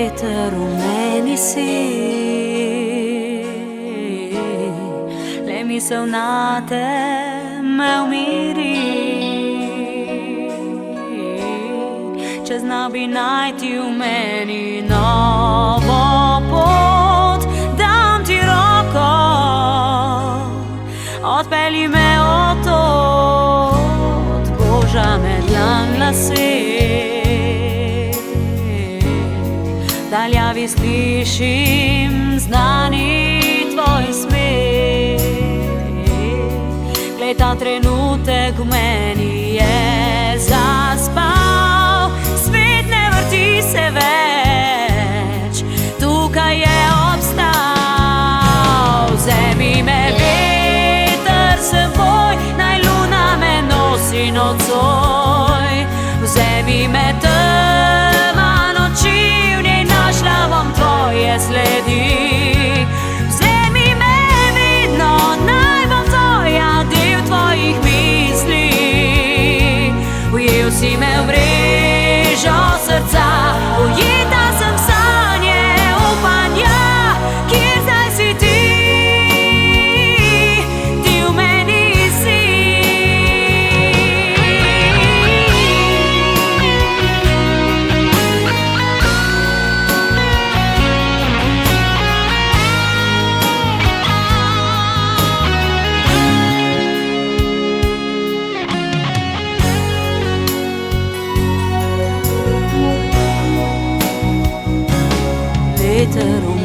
veter v meni si, le misel na te me umiri. Če zna bi najti v meni novo pot, dam ti roko, odpelji me od tod, Boža med dlan lase. Daljavi slišim znani tvoj smeh, glej, ta trenutek v meni je zaspal, svet ne vrti se več, tukaj je obstal. Vzemi me veter s seboj, naj luna me nosi nocoj, vzemi me tema noči, našla bom tvoje sledi. Vzemi me vidno, naj bom tvoja, del tvojih misli. Ujel si me v mrežo srca, ujeta sem v sanje upanja, kjer zdaj si ti, ti v meni si. Veter v